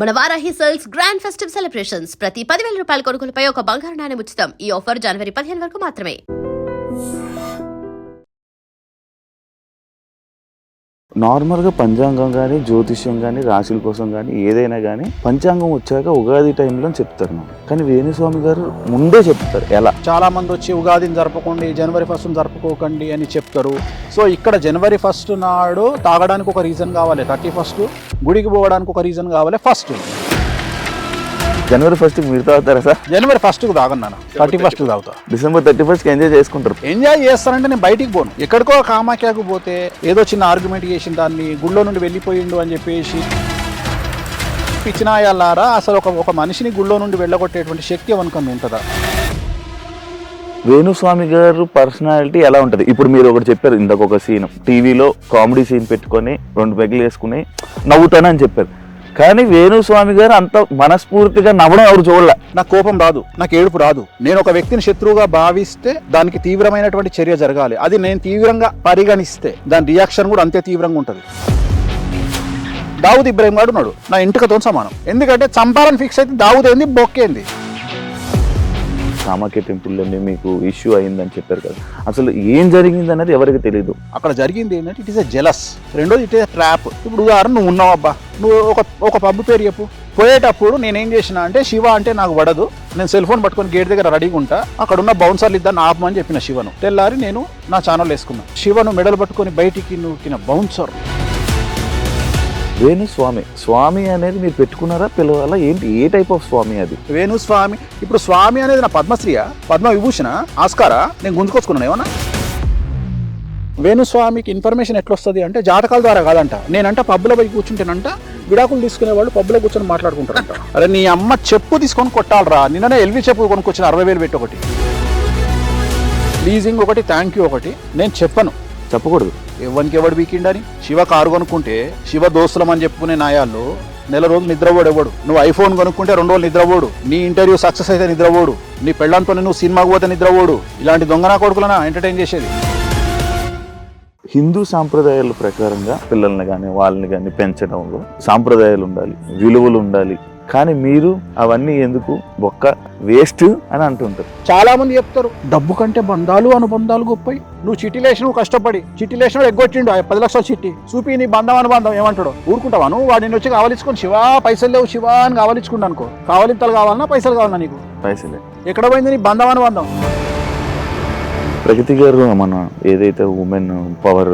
మన Varahi sales grand festive celebrations ప్రతి 10,000 రూపాయల కొనుగోలుపై ఒక బంగారు నాణెం ఉచితం. ఈ ఆఫర్ జనవరి 15 వరకు మాత్రమే. నార్మల్గా పంచాంగం కానీ జ్యోతిష్యం కానీ రాశుల కోసం కానీ ఏదైనా కానీ పంచాంగం వచ్చాక ఉగాది టైంలో చెప్తారు మనం, కానీ వేణుస్వామి గారు ముందే చెప్తారు. ఎలా చాలా మంది వచ్చి ఉగాదిని జరపకండి, జనవరి 1 జరుపుకోకండి అని చెప్తారు. సో ఇక్కడ జనవరి 1 నాడు తాగడానికి ఒక రీజన్ కావాలి, 31 గుడికి పోవడానికి ఒక రీజన్ కావాలి. ఫస్ట్ జనవరి 1 మీరు తాగుతారా సార్? జనవరి 1కు తాగన్నాను, 31కు తాగుతా. డిసెంబర్ 31కి ఎంజాయ్ చేసుకుంటారు. ఎంజాయ్ చేస్తారంటే నేను బయటికి పోను. ఎక్కడికో కామాఖ్యకు పోతే ఏదో చిన్న ఆర్గ్యుమెంట్ చేసిన దాన్ని గుళ్ళో నుండి వెళ్ళిపోయిండు అని చెప్పేసి పిచ్చినాయాలారా, అసలు ఒక మనిషిని గుళ్ళో నుండి వెళ్ళగొట్టేటువంటి శక్తి ఎవరికన్నా ఉంటుందా? వేణుస్వామి గారు పర్సనాలిటీ ఎలా ఉంటుంది? ఇప్పుడు మీరు ఒకటి చెప్పారు, ఇందాక ఒక సీన్ టీవీలో కామెడీ సీన్ పెట్టుకొని 2 పెగ్గులు వేసుకుని నవ్వుతానని చెప్పారు, కానీ వేణుస్వామి గారు అంత మనస్ఫూర్తిగా నవ్వడం ఎవరు చూడలే. నాకు కోపం రాదు, నాకు ఏడుపు రాదు. నేను ఒక వ్యక్తిని శత్రువుగా భావిస్తే దానికి తీవ్రమైనటువంటి చర్య జరగాలి. అది నేను తీవ్రంగా పరిగణిస్తే దాని రియాక్షన్ కూడా అంతే తీవ్రంగా ఉంటుంది. దావుద్ ఇబ్రాహిం గారు ఉన్నాడు, నా ఇంటికతో సమానం. ఎందుకంటే చంపాలని ఫిక్స్ అయితే దావుద్ ఏంది, బొక్కేంది. కామాఖ్య టెంపుల్లోనే మీకు ఇష్యూ అయిందని చెప్పారు కదా, అసలు ఏం జరిగింది అనేది ఎవరికి తెలియదు. అక్కడ జరిగింది ఏంటంటే ఇట్ ఈస్ ఎ జెలస్, రెండోది ఇట్ ఈస్ ఎ ట్రాప్. ఇప్పుడు ఉదాహరణ నువ్వు ఉన్నావు అబ్బా, నువ్వు ఒక పబ్బు పేరు చెప్పు. పోయేటప్పుడు నేనేం చేసిన అంటే శివ అంటే నాకు పడదు, నేను సెల్ ఫోన్ పట్టుకొని గేట్ దగ్గర రెడీగా ఉంటా, అక్కడ ఉన్న బౌన్సర్లు ఇద్దరు ఆపమని చెప్పిన శివను. తెల్లారి నేను నా ఛానల్ వేసుకున్నాను. శివను మెడలు పట్టుకొని బయటికి నూకిన బౌన్సర్ వేణుస్వామి. స్వామి అనేది మీరు పెట్టుకున్నారా, పిలవాలా ఏంటి? ఏ టైప్ ఆఫ్ స్వామి అది? వేణుస్వామి. ఇప్పుడు స్వామి అనేది నా పద్మశ్రీయా, పద్మ విభూషణ, ఆస్కారా? నేను గుంజుకొచ్చుకున్నాను ఏమన్నా? వేణుస్వామికి ఇన్ఫర్మేషన్ ఎట్లొస్తుంది అంటే జాతకాల ద్వారా కాదంట. నేనంట పబ్బులో పోయి కూర్చుంటేనంట విడాకులు తీసుకునే వాళ్ళు పబ్బులో కూర్చొని మాట్లాడుకుంటారంట. అరే నీ అమ్మ చెప్పు తీసుకొని కొట్టాలరా, నిన్ననే ఎల్వి చెప్పు కొనుక్కొచ్చిన 60,000 పెట్టి ఒకటి, లీజింగ్ ఒకటి, థ్యాంక్ యూ ఒకటి. నేను చెప్పను, చెప్పకూడదు. ఎవరికి ఎవడు వీకిండని. శివ కారు కొనుక్కుంటే శివ దోస్తులం అని చెప్పుకునే నాయాళ్ళు నెల రోజులు నిద్రపోడు ఎవడు. నువ్వు ఐఫోన్ కొనుక్కుంటే 2 రోజులు నిద్రపోడు. నీ ఇంటర్వ్యూ సక్సెస్ అయితే నిద్రపోడు. నీ పెళ్ళంతో నువ్వు సినిమాకు పోతే నిద్రపోడు. ఇలాంటి దొంగనా కొడుకులనా ఎంటర్టైన్ చేసేది. హిందూ సాంప్రదాయాల ప్రకారంగా పిల్లల్ని కానీ వాళ్ళని కానీ పెంచడంలో సాంప్రదాయాలు ఉండాలి, విలువలు ఉండాలి, కానీ మీరు అవన్నీ ఎందుకు బొక్క వేస్ట్ అని అంటుంటారు. చాలా మంది చెప్తారు డబ్బు కంటే బంధాలు అనుబంధాలు గొప్పయి. నువ్వు చిట్టి లేచినవు, కష్టపడి చిట్టి లేచినాడు, ఎగ్గొట్టిండు 10 లక్షల చిట్టి చూపి నీ బంధం అనుబంధం ఏమంటాడు? ఊరుకుంటావా నువ్వు? వాడిని వచ్చి కావాలించుకొని శివా పైసలు లేవు శివా అని కావాలించుకుంటా అనుకో. కావాలింతలు కావాలన్నా పైసలు కావాలన్నా నీకు? పైసలే. ఎక్కడ పోయింది నీ బంధం అనుబంధం? ప్రగతి గారు మన ఏదైతే ఉమెన్ పవర్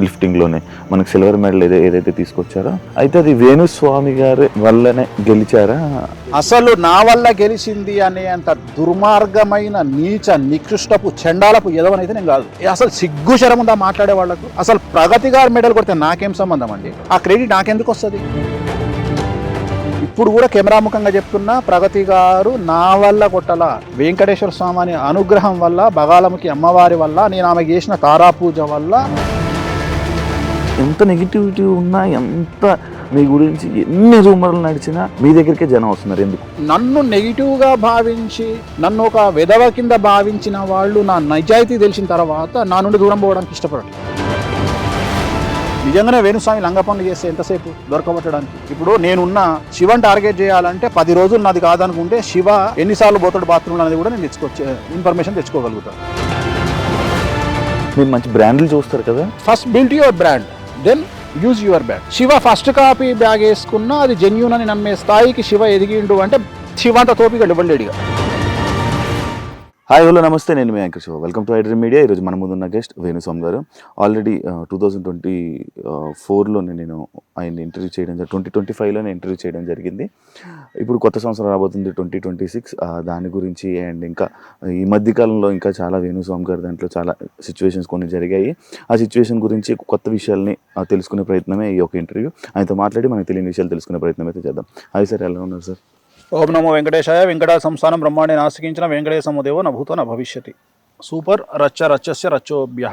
లిఫ్టింగ్ లోనే మనకు సిల్వర్ మెడల్ ఏదైతే తీసుకొచ్చారో, అయితే అది వేణుస్వామి గారి వల్లనే గెలిచారా? అసలు నా వల్ల గెలిచింది అనే అంత దుర్మార్గమైన నీచ నికృష్టపు చండాలపు ఎదవనైతే నేను కాదు. అసలు సిగ్గు శరం ఉందా మాట్లాడే వాళ్ళకు? అసలు ప్రగతి గారు మెడల్ కొడితే నాకేం సంబంధం అండి? ఆ క్రెడిట్ నాకెందుకు వస్తుంది? ఇప్పుడు కూడా కెమెరాముఖంగా చెప్తున్నా, ప్రగతి గారు నా వల్ల కొట్టలా, వెంకటేశ్వర స్వామి అనుగ్రహం వల్ల, బగాలముఖి అమ్మవారి వల్ల, నేను ఆమె చేసిన తారాపూజ వల్ల. ఎంత నెగిటివిటీ ఉన్నా, ఎంత మీ గురించి ఎన్ని రూమర్లు నడిచినా మీ దగ్గరికే జనం వస్తున్నారు. ఎందుకు? నన్ను నెగిటివ్గా భావించి, నన్ను ఒక విధవ కింద భావించిన వాళ్ళు నా నిజాయితీ తెలిసిన తర్వాత నా నుండి దూరం పోవడానికి ఇష్టపడట్లేదు. నిజంగానే వేణుస్వామి లంగ పనులు చేస్తే ఎంతసేపు దొరకబట్టడానికి? ఇప్పుడు నేనున్న శివని టార్గెట్ చేయాలంటే 10 రోజులు నాది కాదనుకుంటే శివ ఎన్నిసార్లు పోతాడు బాత్రూమ్లో అనేది కూడా నేను ఇన్ఫర్మేషన్ తెచ్చుకోగలుగుతాను. మీరు మంచి బ్రాండ్లు చూస్తారు కదా. First build your brand, then use your bag. Shiva first copy bag వేసుకున్నా అది జెన్యూన్ అని నమ్మే స్థాయికి శివ ఎదిగిండు అంటే శివ అంత తోపిగా ఇవ్వలేడుగా. హాయ్ హలో నమస్తే, నేను మీ anchor Shiva. Welcome to iDream media. ఈరోజు మన ముందున్న గెస్ట్ వేణుస్వామి గారు. ఆల్రెడీ 2024లోనే నేను ఆయన ఇంటర్వ్యూ చేయడం, 2025లోనే ఇంటర్వ్యూ చేయడం జరిగింది. ఇప్పుడు కొత్త సంవత్సరం రాబోతుంది 2026, దాని గురించి అండ్ ఇంకా ఈ మధ్యకాలంలో ఇంకా చాలా వేణుస్వామి గారు దాంట్లో చాలా సిచ్యువేషన్స్ కొన్ని జరిగాయి. ఆ సిచ్యువేషన్ గురించి కొత్త విషయాల్ని తెలుసుకునే ప్రయత్నమే ఈ యొక్క ఇంటర్వ్యూ. ఆయనతో మాట్లాడి మనకు తెలియని విషయాలు తెలుసుకునే ప్రయత్నం అయితే చేద్దాం. హాయ్ సార్, ఎలా ఉన్నారు సార్? ఓం నమో వెంకటేశాయ. వెంకట సంస్థానం బ్రహ్మాండే నాస్తికించిన వెంకటేశమో దేవో నభూతో న భవిష్యతి. సూపర్. రచ్చస్య రచ్చోభ్యః.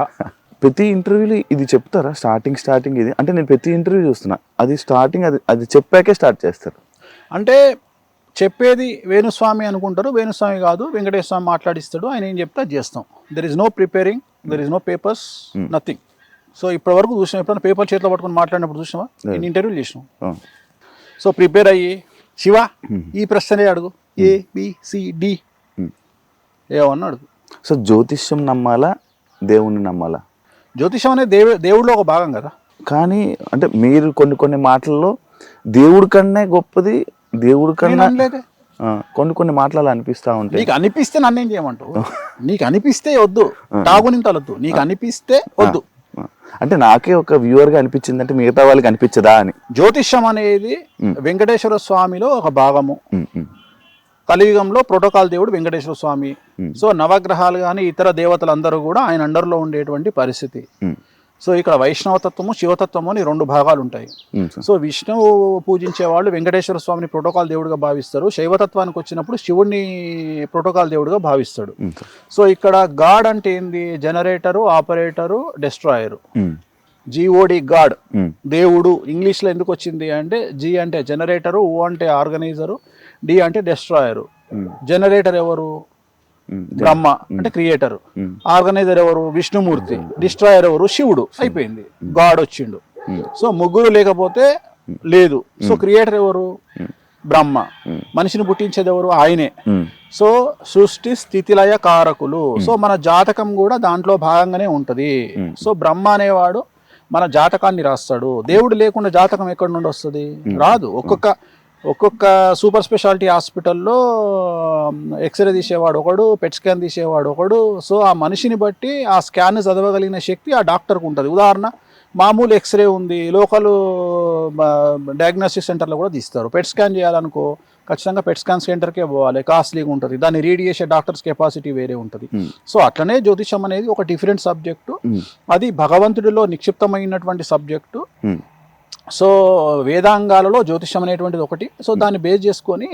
ప్రతి ఇంటర్వ్యూలో ఇది చెప్తారా? స్టార్టింగ్ ఇది అంటే నేను ప్రతి ఇంటర్వ్యూ చూస్తున్నా, అది స్టార్టింగ్ అది చెప్పాకే స్టార్ట్ చేస్తారు. అంటే చెప్పేది వేణుస్వామి అనుకుంటారు, వేణుస్వామి కాదు, వెంకటేశ్వర స్వామి మాట్లాడిస్తాడు, ఆయన ఏం చెప్తే అది చేస్తాం. There is no preparing, there is no papers, nothing. So ఇప్పటి వరకు చూసినాం. ఎప్పుడైనా పేపర్ చేతిలో పట్టుకొని మాట్లాడినప్పుడు చూసినావా? నేను ఇంటర్వ్యూలు చేసినాం. సో ప్రిపేర్ అయ్యి శివ ఈ ప్రశ్నే అడుగు ABCD ఏమన్నా అడుగు. సో జ్యోతిష్యం నమ్మాలా, దేవుణ్ణి నమ్మాలా? జ్యోతిషం అనేది దేవుడిలో ఒక భాగం కదా. కానీ అంటే మీరు కొన్ని మాటల్లో దేవుడి కన్నా గొప్పది, దేవుడి కన్నా అనలేదే. కొన్ని మాటలు అనిపిస్తా ఉంటాయి. నీకు అనిపిస్తే నన్నేం చేయమంటావు? నీకు అనిపిస్తే వద్దు, తాగునింతలొద్దు, నీకు అనిపిస్తే వద్దు. అంటే నాకే ఒక వ్యూవర్ గా అనిపించింది, అంటే మిగతా వాళ్ళకి అనిపించదా అని. జ్యోతిష్యం అనేది వెంకటేశ్వర స్వామిలో ఒక భాగము. కలియుగంలో ప్రోటోకాల్ దేవుడు వెంకటేశ్వర స్వామి. సో నవగ్రహాలు కానీ ఇతర దేవతలందరూ కూడా ఆయన అండర్లో ఉండేటువంటి పరిస్థితి. సో ఇక్కడ వైష్ణవతత్వము, శివతత్వము అని 2 భాగాలు ఉంటాయి. సో విష్ణువు పూజించే వాళ్ళు వెంకటేశ్వర స్వామిని ప్రోటోకాల్ దేవుడిగా భావిస్తారు. శైవతత్వానికి వచ్చినప్పుడు శివుడిని ప్రోటోకాల్ దేవుడిగా భావిస్తాడు. సో ఇక్కడ గాడ్ అంటే ఏంది? Generator, operator, destroyer. GOD god, దేవుడు. ఇంగ్లీష్లో ఎందుకు వచ్చింది అంటే G అంటే జనరేటరు, O అంటే ఆర్గనైజరు, D అంటే డెస్ట్రాయరు. జనరేటర్ ఎవరు? బ్రహ్మ అంటే క్రియేటర్. ఆర్గనైజర్ ఎవరు? విష్ణుమూర్తి. డిస్ట్రాయర్ ఎవరు? శివుడు. అయిపోయింది, గాడ్ వచ్చిండు. సో ముగ్గురు లేకపోతే లేదు. సో క్రియేటర్ ఎవరు? బ్రహ్మ. మనిషిని పుట్టించేది ఎవరు? ఆయనే. సో సృష్టి స్థితిలయ కారకులు. సో మన జాతకం కూడా దాంట్లో భాగంగానే ఉంటది. సో బ్రహ్మ అనేవాడు మన జాతకాన్ని రాస్తాడు. దేవుడు లేకుండా జాతకం ఎక్కడి నుండి వస్తుంది? రాదు. ఒక్కొక్క సూపర్ స్పెషాలిటీ హాస్పిటల్లో ఎక్స్రే తీసేవాడు ఒకడు, పెట్ స్కాన్ తీసేవాడు ఒకడు. సో ఆ మనిషిని బట్టి ఆ స్కాన్ చదవగలిగిన శక్తి ఆ డాక్టర్కు ఉంటుంది. ఉదాహరణ, మామూలు ఎక్స్రే ఉంది, లోకల్ డయాగ్నోస్టిక్ సెంటర్లో కూడా తీస్తారు. పెట్ స్కాన్ చేయాలనుకో ఖచ్చితంగా పెట్ స్కాన్ సెంటర్కే పోవాలి, కాస్ట్లీగా ఉంటుంది. దాన్ని రీడ్ చేసే డాక్టర్స్ కెపాసిటీ వేరే ఉంటుంది. సో అట్లనే జ్యోతిషం అనేది ఒక డిఫరెంట్ సబ్జెక్టు. అది భగవంతుడిలో నిక్షిప్తమైనటువంటి సబ్జెక్టు. సో వేదాంగాలలో జ్యోతిష్యం అనేటువంటిది ఒకటి. సో దాన్ని బేస్ చేసుకొని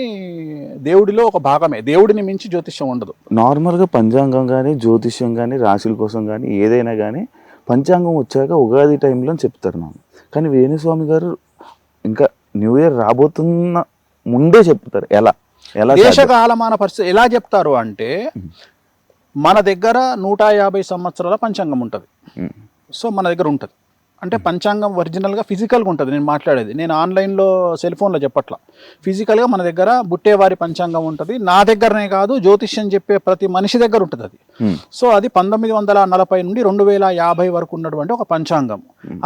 దేవుడిలో ఒక భాగమే. దేవుడిని మించి జ్యోతిష్యం ఉండదు. నార్మల్గా పంచాంగం కానీ, జ్యోతిష్యం కానీ, రాశుల కోసం కానీ ఏదైనా కానీ పంచాంగం వచ్చాక ఉగాది టైంలో చెప్తారు నాకు. కానీ వేణుస్వామి గారు ఇంకా న్యూ ఇయర్ రాబోతున్న ముందే చెప్తారు. ఎలా దేశకాలమాన పరిస్థితి ఎలా చెప్తారు అంటే, మన దగ్గర 150 సంవత్సరాల పంచాంగం ఉంటుంది. సో మన దగ్గర ఉంటుంది అంటే పంచాంగం ఒరిజినల్గా ఫిజికల్గా ఉంటుంది. నేను మాట్లాడేది, నేను ఆన్లైన్లో సెల్ ఫోన్లో చెప్పట్లా. ఫిజికల్గా మన దగ్గర బుట్టేవారి పంచాంగం ఉంటుంది. నా దగ్గరనే కాదు, జ్యోతిష్యం చెప్పే ప్రతి మనిషి దగ్గర ఉంటుంది అది. సో అది 1940 నుండి 2050 వరకు ఉన్నటువంటి ఒక పంచాంగం.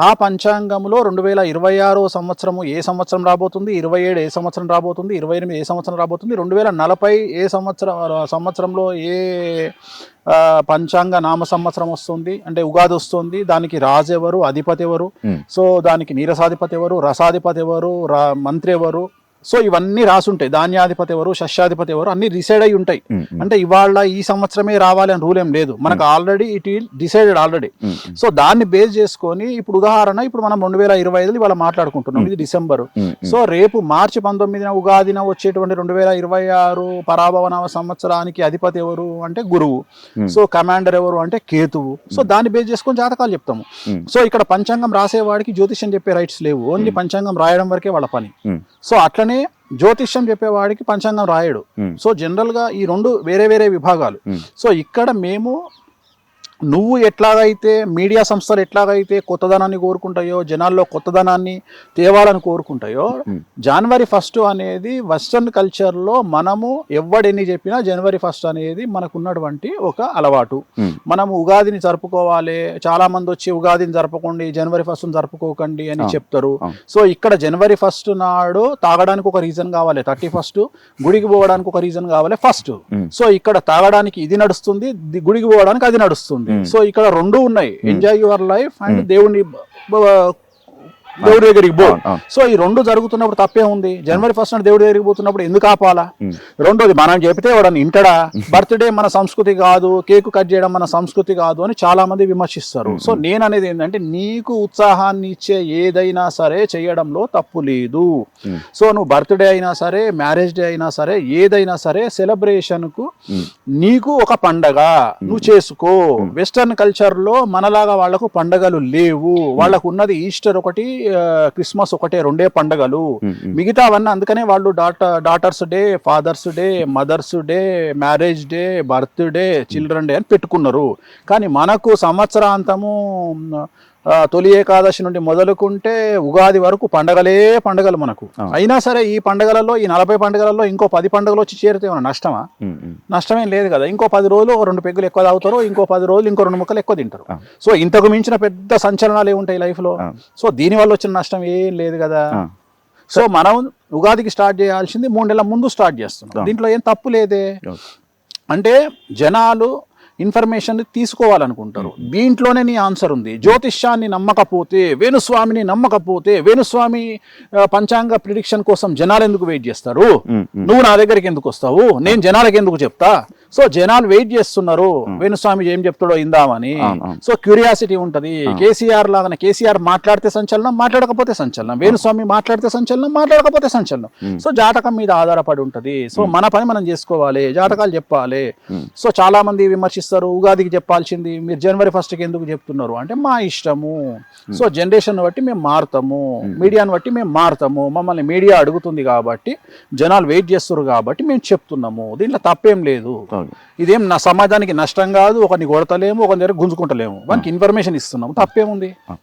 ఆ పంచాంగంలో 2026 సంవత్సరము ఏ సంవత్సరం రాబోతుంది, 27 ఏ సంవత్సరం రాబోతుంది, 28 ఏ సంవత్సరం రాబోతుంది, 2040 ఏ సంవత్సరంలో ఏ పంచాంగ నామ సంవత్సరం వస్తుంది అంటే ఉగాది వస్తుంది, దానికి రాజు ఎవరు, అధిపతి ఎవరు, సో దానికి నీరసాధిపతి ఎవరు, రసాధిపతి ఎవరు, మంత్రి ఎవరు, సో ఇవన్నీ రాసుంటాయి. ధాన్యాధిపతి ఎవరు, శస్యాధిపతి ఎవరు, అన్ని డిసైడ్ అయి ఉంటాయి. అంటే ఇవాళ ఈ సంవత్సరమే రావాలి అని రూల్ ఏం లేదు, మనకు already it'll decided already. So దాన్ని బేస్ చేసుకొని ఇప్పుడు ఉదాహరణ, ఇప్పుడు మనం 2025 ఇవాళ మాట్లాడుకుంటున్నాం, ఇది డిసెంబర్. సో రేపు మార్చి 19న ఉగాదిన వచ్చేటువంటి 2026 పరాభవనవ సంవత్సరానికి అధిపతి ఎవరు అంటే గురువు. సో కమాండర్ ఎవరు అంటే కేతువు. సో దాన్ని బేస్ చేసుకొని జాతకాలు చెప్తాము. సో ఇక్కడ పంచాంగం రాసేవాడికి జ్యోతిష్యం చెప్పే రైట్స్ లేవు, ఓన్లీ పంచాంగం రాయడం వరకే వాళ్ళ పని. సో అట్లనే జ్యోతిష్యం చెప్పేవాడికి పంచాంగం రాయడు. సో జనరల్ గా ఈ 2 వేరే వేరే విభాగాలు. సో ఇక్కడ మేము నువ్వు ఎట్లాగైతే మీడియా సంస్థలు ఎట్లాగైతే కొత్తదనాన్ని కోరుకుంటాయో, జనాల్లో కొత్తదనాన్ని తేవాలని కోరుకుంటాయో, జనవరి 1 అనేది వెస్ట్రన్ కల్చర్లో మనము ఎవ్వడెన్ని చెప్పినా జనవరి 1 అనేది మనకున్నటువంటి ఒక అలవాటు. మనము ఉగాదిని జరుపుకోవాలి, చాలా మంది వచ్చి ఉగాదిని జరపకండి, జనవరి 1 జరుపుకోకండి అని చెప్తారు. సో ఇక్కడ జనవరి 1 నాడు తాగడానికి ఒక రీజన్ కావాలి, 31 గుడికి పోవడానికి ఒక రీజన్ కావాలి 1. సో ఇక్కడ తాగడానికి ఇది నడుస్తుంది, గుడికి పోవడానికి అది నడుస్తుంది. సో ఇక్కడ 2 ఉన్నాయి, ఎంజాయ్ యువర్ లైఫ్ అండ్ దేవుడి దగ్గరికి పో. సో ఈ 2 జరుగుతున్నప్పుడు తప్పే ఉంది. జనవరి 1 దేవుడి దగ్గరికి పోతున్నప్పుడు ఎందుకు ఆపాలా? రెండోది, మనం చెబితే వాడని ఇంటడా? బర్త్డే మన సంస్కృతి కాదు, కేకు కట్ చేయడం మన సంస్కృతి కాదు అని చాలా మంది విమర్శిస్తారు. సో నేను అనేది ఏంటంటే, నీకు ఉత్సాహాన్ని ఇచ్చే ఏదైనా సరే చేయడంలో తప్పు లేదు. సో నువ్వు బర్త్డే అయినా సరే, మ్యారేజ్ డే అయినా సరే, ఏదైనా సరే సెలబ్రేషన్ కు నీకు ఒక పండగ నువ్వు చేసుకో. వెస్టర్న్ కల్చర్ లో మనలాగా వాళ్లకు పండగలు లేవు. వాళ్ళకు ఉన్నది ఈస్టర్ ఒకటి, క్రిస్మస్ ఒకటే, 2 పండుగలు. మిగతావన్నీ అందుకనే వాళ్ళు daughters day, fathers day, mothers day, marriage day, birthday, children day అని పెట్టుకున్నారు. కానీ మనకు సంవత్సరాంతము తొలి ఏకాదశి నుండి మొదలుకుంటే ఉగాది వరకు పండగలు మనకు. అయినా సరే ఈ పండగలలో, ఈ 40 పండుగలలో ఇంకో 10 పండుగలు వచ్చి చేరితే ఏమన్నా నష్టమా? నష్టమేం లేదు కదా. ఇంకో 10 రోజులు 2 పెగ్గులు ఎక్కువ తాగుతారు, ఇంకో 10 రోజులు ఇంకో 2 ముక్కలు ఎక్కువ తింటారు. సో ఇంతకు మించిన పెద్ద సంచలనాలు ఏముంటాయి లైఫ్లో? సో దీనివల్ల వచ్చిన నష్టం ఏం లేదు కదా. సో మనం ఉగాదికి స్టార్ట్ చేయాల్సింది 3 నెలల ముందు స్టార్ట్ చేస్తున్నాం. దీంట్లో ఏం తప్పు లేదే. అంటే జనాలు ఇన్ఫర్మేషన్ తీసుకోవాలనుకుంటారు. దీంట్లోనే నీ ఆన్సర్ ఉంది. జ్యోతిష్యాన్ని నమ్మకపోతే, వేణుస్వామిని నమ్మకపోతే, వేణుస్వామి పంచాంగ ప్రిడిక్షన్ కోసం జనాలు ఎందుకు వెయిట్ చేస్తారు? నువ్వు నా దగ్గరికి ఎందుకు వస్తావు? నేను జనాలకు ఎందుకు చెప్తా? సో జనాలు వెయిట్ చేస్తున్నారు వేణుస్వామి ఏం చెప్తాడో ఇందామని. సో క్యూరియాసిటీ ఉంటది. కేసీఆర్ లాగానే, కేసీఆర్ మాట్లాడితే సంచలనం, మాట్లాడకపోతే సంచలనం. వేణుస్వామి మాట్లాడితే సంచలనం, మాట్లాడకపోతే సంచలనం. సో జాతకం మీద ఆధారపడి ఉంటది. సో మన పని మనం చేసుకోవాలి, జాతకాలు చెప్పాలి. సో చాలా మంది విమర్శిస్తారు, ఉగాదికి చెప్పాల్సింది మీరు జనవరి 1st ఎందుకు చెప్తున్నారు అంటే మా ఇష్టము. సో జనరేషన్ బట్టి మేము మారుతాము, మీడియాని బట్టి మేము మారుతాము. మమ్మల్ని మీడియా అడుగుతుంది కాబట్టి, జనాలు వెయిట్ చేస్తారు కాబట్టి మేము చెప్తున్నాము. దీంట్లో తప్పేం లేదు. ఇదేం నా సమాజానికి నష్టం కాదు. ఒకరిని కొడతలేము, ఒకరి దగ్గర గుంజుకుంటలేము. మనకి ఇన్ఫర్మేషన్ ఇస్తున్నాము, తప్పేముంది?